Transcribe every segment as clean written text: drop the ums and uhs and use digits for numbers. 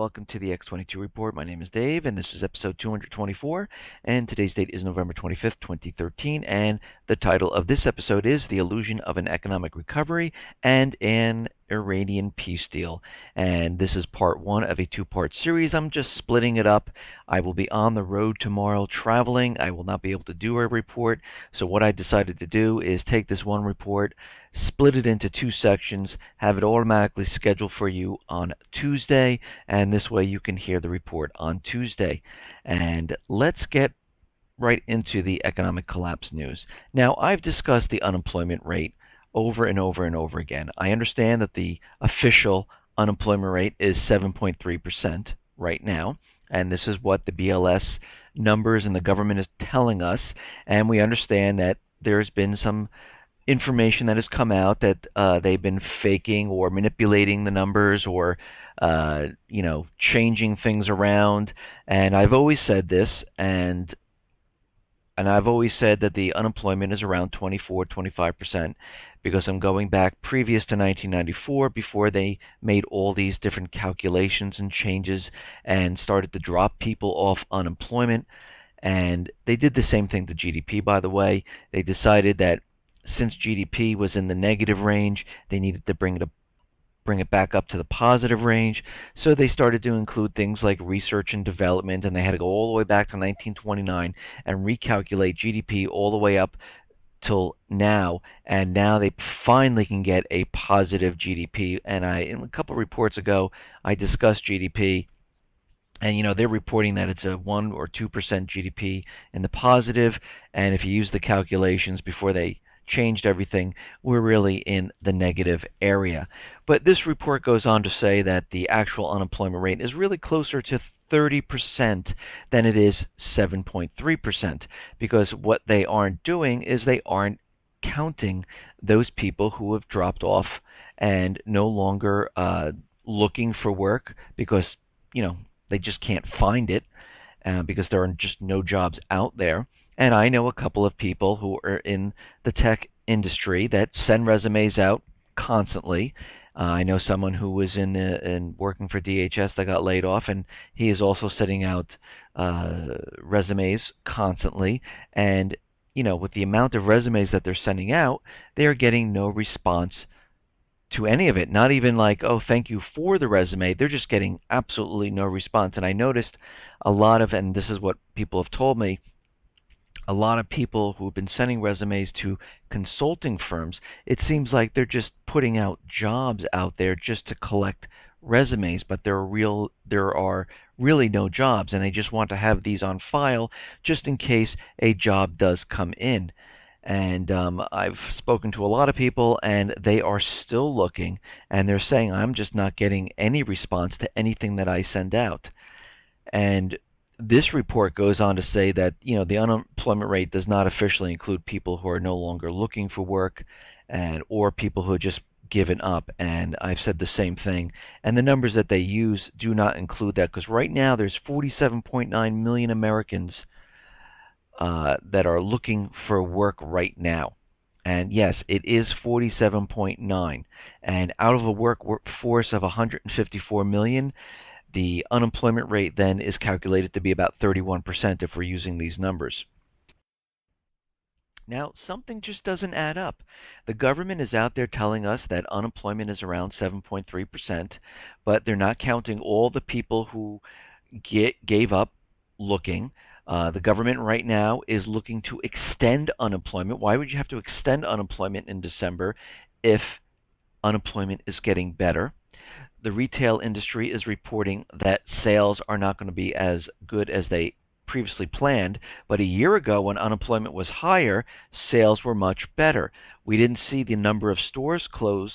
welcome to the X22 Report. My name is Dave, and this is episode 224, and today's date is November 25th, 2013, and the title of this episode is The Illusion of an Economic Recovery and an Iranian Peace Deal. And this is part one of a two-part series. I'm just splitting it up. I will be on the road tomorrow traveling. I will not be able to do a report, so what I decided to do is take this one report, split it into two sections, have it automatically scheduled for you on Tuesday, and this way you can hear the report on Tuesday. And let's get right into the economic collapse news. Now, I've discussed the unemployment rate over and over and over again. I understand that the official unemployment rate is 7.3% right now, and this is what the BLS numbers and the government is telling us, and we understand that there's been some information that has come out that they've been faking or manipulating the numbers or changing things around. And I've always said this, and I've always said that the unemployment is around 24-25%, because I'm going back previous to 1994, before they made all these different calculations and changes and started to drop people off unemployment. And they did the same thing to GDP, by the way. They decided that since GDP was in the negative range, they needed to bring it back up to the positive range. So they started to include things like research and development, and they had to go all the way back to 1929 and recalculate GDP all the way up till now. And now they finally can get a positive GDP. And in a couple reports ago, I discussed GDP. And they're reporting that it's a 1 or 2% GDP in the positive, and if you use the calculations before they changed everything, we're really in the negative area. But this report goes on to say that the actual unemployment rate is really closer to 30% than it is 7.3%, because what they aren't doing is they aren't counting those people who have dropped off and no longer looking for work because they just can't find it because there are just no jobs out there. And I know a couple of people who are in the tech industry that send resumes out constantly. I know someone who was in working for DHS that got laid off, and he is also sending out resumes constantly. And with the amount of resumes that they're sending out, they are getting no response to any of it. Not even like, oh, thank you for the resume. They're just getting absolutely no response. And I noticed a lot of, and this is what people have told me, a lot of people who have been sending resumes to consulting firms, it seems like they're just putting out jobs out there just to collect resumes, but there are really no jobs, and they just want to have these on file just in case a job does come in. And I've spoken to a lot of people, and they are still looking, and they're saying, I'm just not getting any response to anything that I send out. And this report goes on to say that the unemployment rate does not officially include people who are no longer looking for work or people who have just given up. And I've said the same thing. And the numbers that they use do not include that, because right now there's 47.9 million Americans that are looking for work right now. And yes, it is 47.9. And out of a workforce of 154 million, the unemployment rate then is calculated to be about 31% if we're using these numbers. Now, something just doesn't add up. The government is out there telling us that unemployment is around 7.3%, but they're not counting all the people who gave up looking. The government right now is looking to extend unemployment. Why would you have to extend unemployment in December if unemployment is getting better? The retail industry is reporting that sales are not going to be as good as they previously planned, but a year ago when unemployment was higher, sales were much better. We didn't see the number of stores close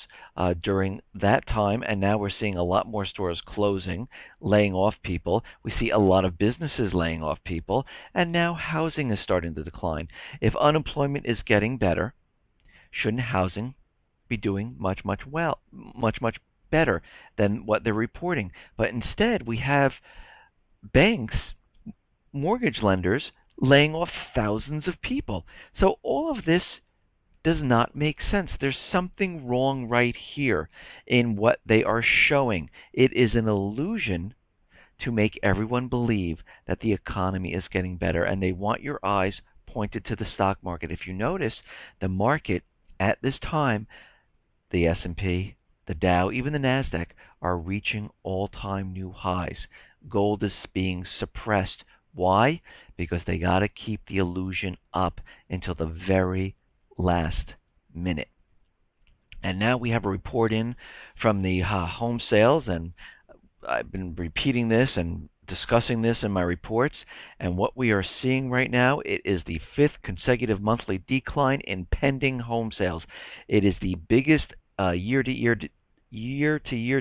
during that time, and now we're seeing a lot more stores closing, laying off people. We see a lot of businesses laying off people, and now housing is starting to decline. If unemployment is getting better, shouldn't housing be doing much better than what they're reporting? But instead, we have banks, mortgage lenders, laying off thousands of people. So all of this does not make sense. There's something wrong right here in what they are showing. It is an illusion to make everyone believe that the economy is getting better, and they want your eyes pointed to the stock market. If you notice, the market at this time, the S&P, the Dow, even the Nasdaq are reaching all-time new highs. Gold is being suppressed. Why? Because they got to keep the illusion up until the very last minute. And now we have a report in from the home sales, and I've been repeating this and discussing this in my reports, and what we are seeing right now, it is the fifth consecutive monthly decline in pending home sales. It is the biggest year-to-year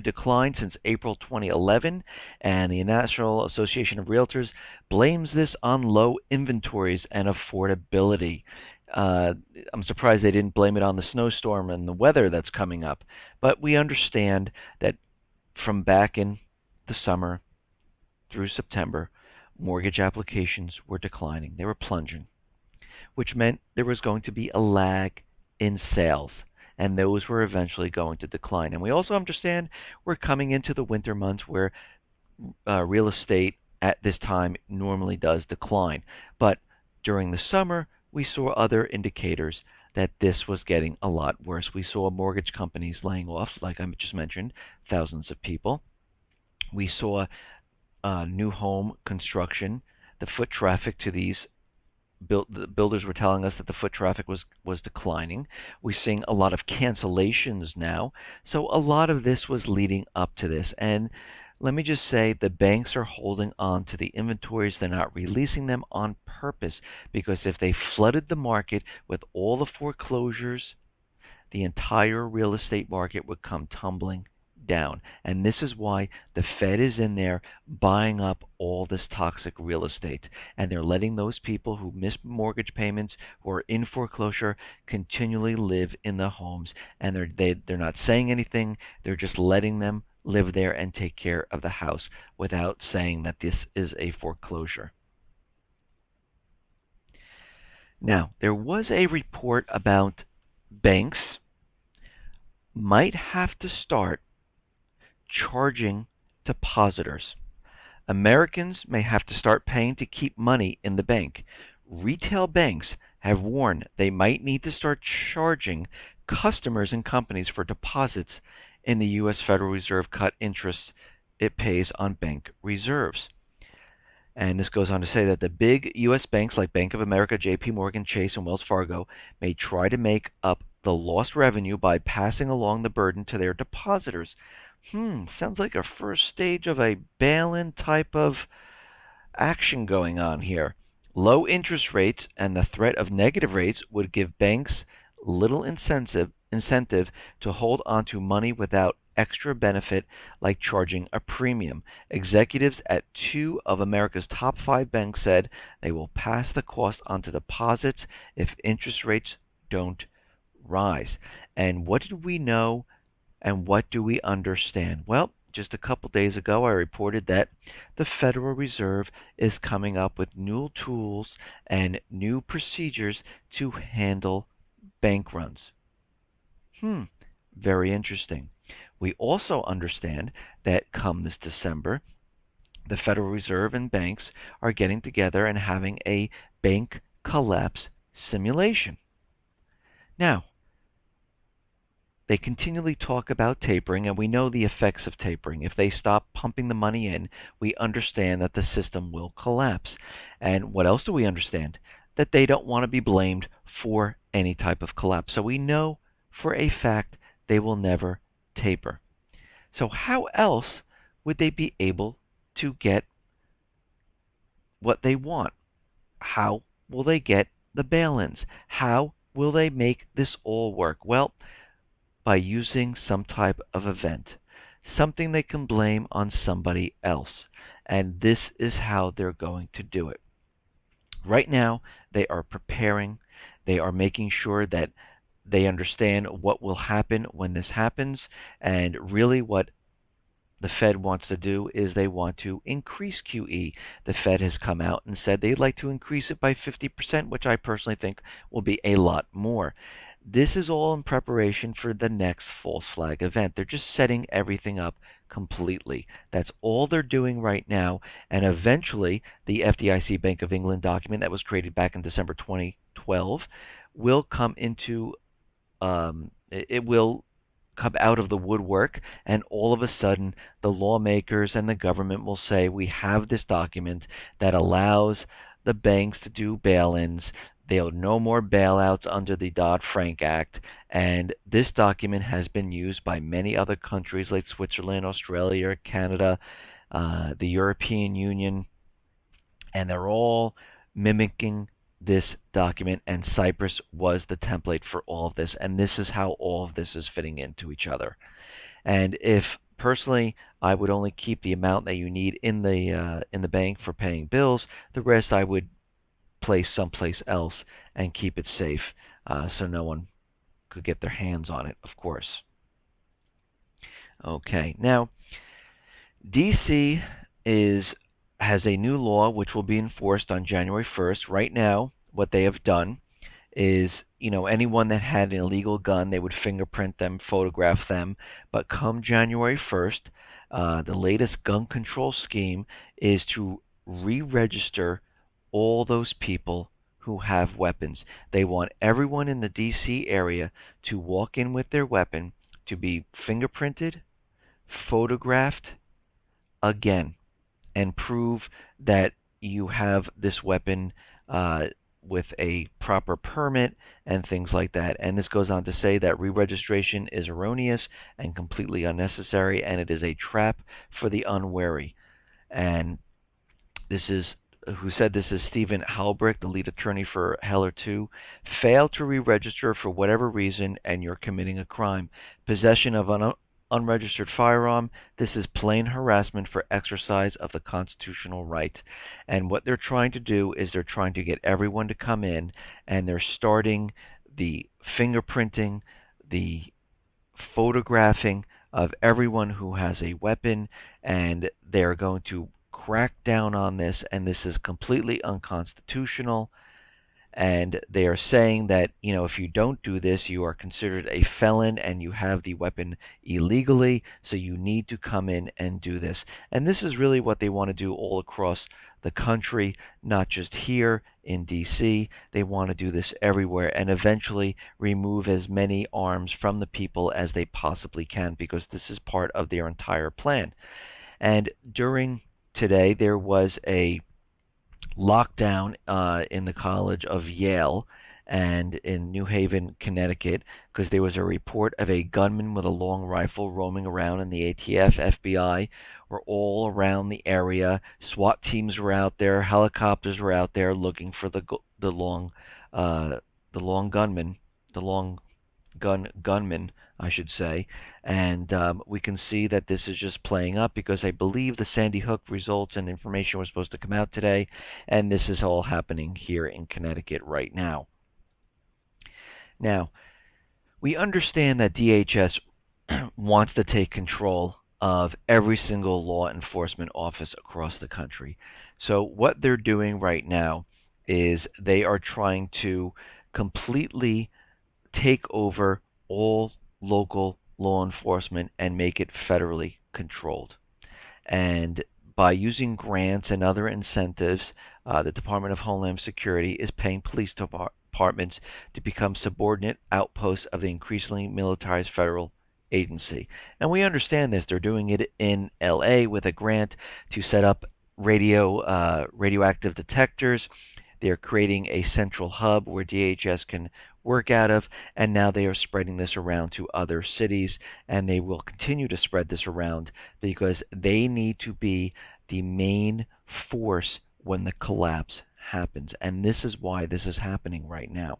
decline since April 2011, and the National Association of Realtors blames this on low inventories and affordability. I'm surprised they didn't blame it on the snowstorm and the weather that's coming up, but we understand that from back in the summer through September, mortgage applications were declining. They were plunging, which meant there was going to be a lag in sales, and those were eventually going to decline. And we also understand we're coming into the winter months where real estate at this time normally does decline. But during the summer, we saw other indicators that this was getting a lot worse. We saw mortgage companies laying off, like I just mentioned, thousands of people. We saw new home construction. The foot traffic to these the builders were telling us that the foot traffic was declining. We're seeing a lot of cancellations now. So a lot of this was leading up to this. And let me just say, the banks are holding on to the inventories. They're not releasing them on purpose, because if they flooded the market with all the foreclosures, the entire real estate market would come tumbling down. And this is why the Fed is in there buying up all this toxic real estate. And they're letting those people who miss mortgage payments, who are in foreclosure, continually live in the homes. And they're not saying anything. They're just letting them live there and take care of the house without saying that this is a foreclosure. Now, there was a report about banks might have to start charging depositors. Americans may have to start paying to keep money in the bank. Retail banks have warned they might need to start charging customers and companies for deposits in the U.S. Federal Reserve cut interest it pays on bank reserves. And this goes on to say that the big U.S. banks like Bank of America, J.P. Morgan, Chase, and Wells Fargo may try to make up the lost revenue by passing along the burden to their depositors. Sounds like a first stage of a bail-in type of action going on here. Low interest rates and the threat of negative rates would give banks little incentive to hold onto money without extra benefit, like charging a premium. Executives at two of America's top 5 banks said they will pass the cost onto deposits if interest rates don't rise. And what did we know and what do we understand? Well, just a couple days ago, I reported that the Federal Reserve is coming up with new tools and new procedures to handle bank runs. Very interesting. We also understand that come this December, the Federal Reserve and banks are getting together and having a bank collapse simulation. Now, they continually talk about tapering, and we know the effects of tapering. If they stop pumping the money in, we understand that the system will collapse. And what else do we understand? That they don't want to be blamed for any type of collapse. So we know for a fact they will never taper. So how else would they be able to get what they want? How will they get the bail-ins? How will they make this all work? Well, by using some type of event, something they can blame on somebody else. And this is how they're going to do it. Right now, they are preparing. They are making sure that they understand what will happen when this happens. And really what the Fed wants to do is they want to increase QE. The Fed has come out and said they'd like to increase it by 50%, which I personally think will be a lot more. This is all in preparation for the next false flag event. They're just setting everything up completely. That's all they're doing right now. And eventually, the FDIC Bank of England document that was created back in December 2012 will come into it will come out of the woodwork, and all of a sudden the lawmakers and the government will say, we have this document that allows the banks to do bail-ins. There are no more bailouts under the Dodd-Frank Act, and this document has been used by many other countries like Switzerland, Australia, Canada, the European Union, and they're all mimicking this document, and Cyprus was the template for all of this, and this is how all of this is fitting into each other. And if personally, I would only keep the amount that you need in the bank for paying bills. The rest I would place someplace else and keep it safe, so no one could get their hands on it, of course. Okay, now DC has a new law which will be enforced on January 1st. Right now, what they have done is, anyone that had an illegal gun, they would fingerprint them, photograph them. But come January 1st, the latest gun control scheme is to re-register all those people who have weapons. They want everyone in the DC area to walk in with their weapon, to be fingerprinted, photographed again, and prove that you have this weapon with a proper permit and things like that. And this goes on to say that re-registration is erroneous and completely unnecessary, and it is a trap for the unwary. And who said this is Stephen Halbrick, the lead attorney for Heller 2. Fail to re-register for whatever reason, and you're committing a crime. Possession of an unregistered firearm, this is plain harassment for exercise of the constitutional right. And what they're trying to do is they're trying to get everyone to come in, and they're starting the fingerprinting, the photographing of everyone who has a weapon, and they're going to crack down on this, and this is completely unconstitutional. And they are saying that, if you don't do this, you are considered a felon and you have the weapon illegally, so you need to come in and do this. And this is really what they want to do all across the country, not just here in D.C. They want to do this everywhere and eventually remove as many arms from the people as they possibly can, because this is part of their entire plan. And during today, there was a lockdown in the College of Yale and in New Haven, Connecticut, because there was a report of a gunman with a long rifle roaming around, and the ATF, FBI were all around the area. SWAT teams were out there, helicopters were out there looking for the long gunman, I should say. And we can see that this is just playing up, because I believe the Sandy Hook results and information was supposed to come out today, and this is all happening here in Connecticut right now. Now, we understand that DHS wants to take control of every single law enforcement office across the country. So what they're doing right now is they are trying to completely take over all local law enforcement and make it federally controlled. And by using grants and other incentives, the Department of Homeland Security is paying police departments to become subordinate outposts of the increasingly militarized federal agency. And we understand this. They're doing it in LA with a grant to set up radioactive detectors. They're creating a central hub where DHS can work out of, and now they are spreading this around to other cities, and they will continue to spread this around because they need to be the main force when the collapse happens. And this is why this is happening right now.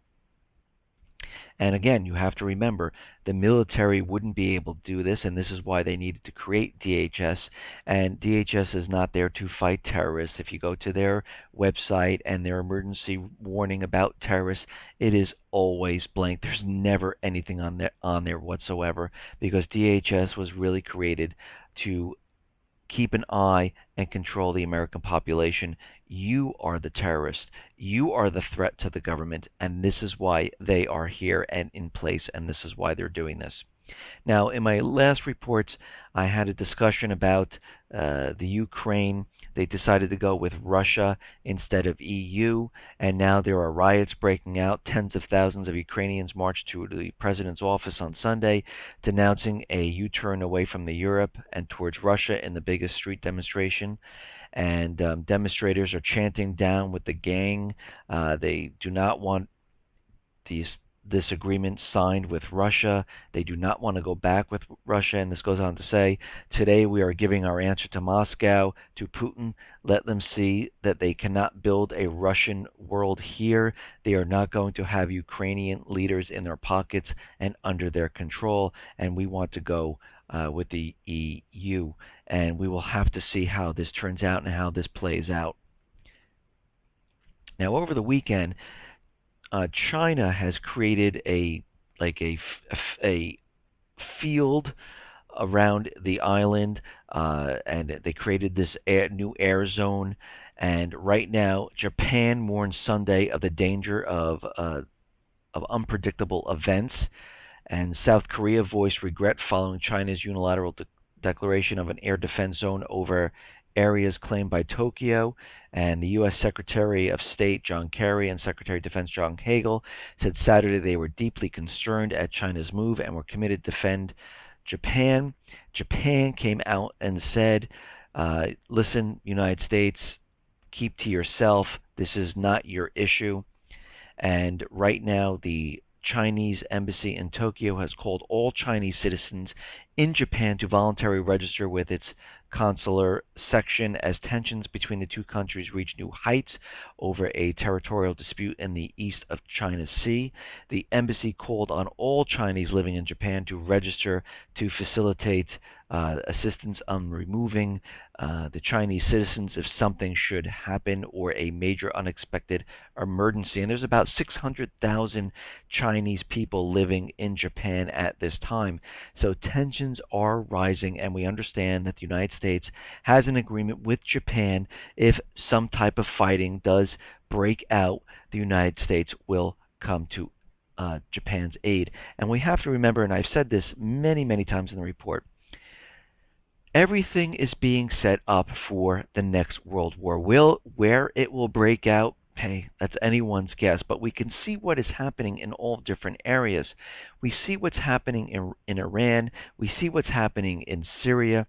And again, you have to remember, the military wouldn't be able to do this, and this is why they needed to create DHS. And DHS is not there to fight terrorists. If you go to their website and their emergency warning about terrorists, it is always blank. There's never anything on there whatsoever, because DHS was really created to keep an eye and control the American population. You are the terrorist. You are the threat to the government, and this is why they are here and in place, and this is why they're doing this. Now, in my last reports, I had a discussion about the Ukraine. They decided to go with Russia instead of EU, and now there are riots breaking out. Tens of thousands of Ukrainians marched to the president's office on Sunday, denouncing a U-turn away from Europe and towards Russia in the biggest street demonstration. And demonstrators are chanting down with the gang. They do not want these this agreement signed with Russia. They do not want to go back with Russia, and this goes on to say, today we are giving our answer to Moscow, to Putin. Let them see that they cannot build a Russian world here. They are not going to have Ukrainian leaders in their pockets and under their control, and we want to go with the EU. And we will have to see how this turns out and how this plays out. Now, over the weekend, China has created a field around the island, and they created this new air zone. And right now, Japan mourns Sunday of the danger of unpredictable events, and South Korea voiced regret following China's unilateral declaration of an air defense zone over areas claimed by Tokyo. And the U.S. Secretary of State John Kerry and Secretary of Defense John Hagel said Saturday they were deeply concerned at China's move and were committed to defend Japan. Japan came out and said, listen, United States, keep to yourself. This is not your issue. And right now, the Chinese embassy in Tokyo has called all Chinese citizens in Japan to voluntarily register with its consular section as tensions between the two countries reach new heights over a territorial dispute in the east of China Sea. The embassy called on all Chinese living in Japan to register to facilitate assistance on removing the Chinese citizens if something should happen or a major unexpected emergency. And there's about 600,000 Chinese people living in Japan at this time. So tensions are rising, and we understand that the United States has an agreement with Japan. If some type of fighting does break out, the United States will come to Japan's aid. And we have to remember, and I've said this many, many times in the report, everything is being set up for the next World War. Where it will break out, hey, that's anyone's guess, but we can see what is happening in all different areas. We see what's happening in Iran. We see what's happening in Syria.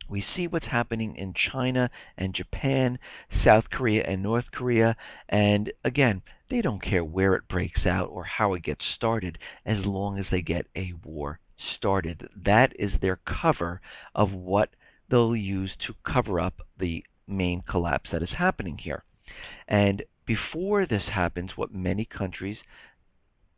We see what's happening in China and Japan, South Korea and North Korea, and again, they don't care where it breaks out or how it gets started as long as they get a war started. That is their cover of what they'll use to cover up the main collapse that is happening here. And before this happens, what many countries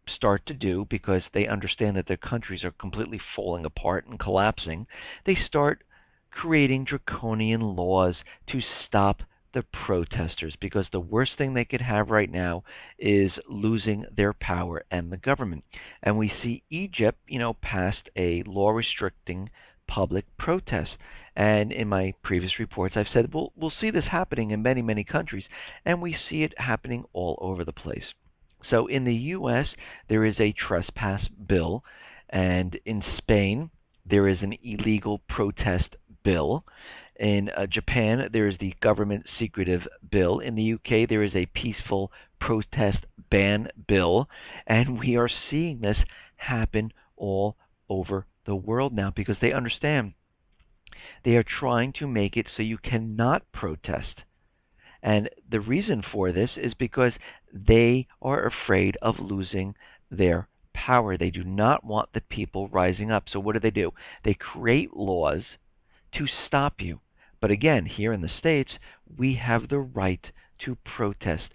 start to do, because they understand that their countries are completely falling apart and collapsing, they start creating draconian laws to stop the protesters, because the worst thing they could have right now is losing their power and the government. And we see Egypt, passed a law restricting public protests. And in my previous reports, I've said we'll see this happening in many, many countries, and we see it happening all over the place. So in the U.S., there is a trespass bill, and in Spain, there is an illegal protest bill. In Japan, there is the government secretive bill. In the UK, there is a peaceful protest ban bill. And we are seeing this happen all over the world now because they understand. They are trying to make it so you cannot protest. And the reason for this is because they are afraid of losing their power. They do not want the people rising up. So what do? They create laws to stop you. But again, here in the States, we have the right to protest.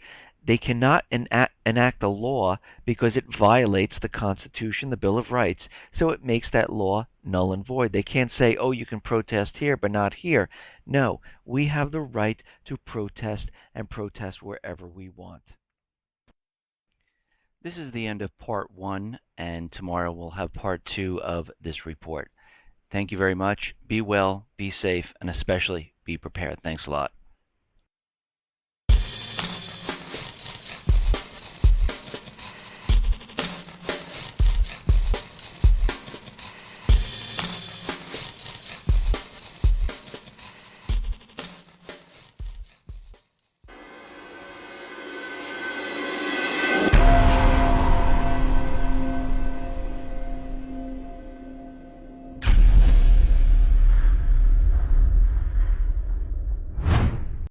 They cannot enact a law because it violates the Constitution, the Bill of Rights, so it makes that law null and void. They can't say, oh, you can protest here, but not here. No, we have the right to protest and protest wherever we want. This is the end of part 1, and tomorrow we'll have part 2 of this report. Thank you very much. Be well, be safe, and especially be prepared. Thanks a lot.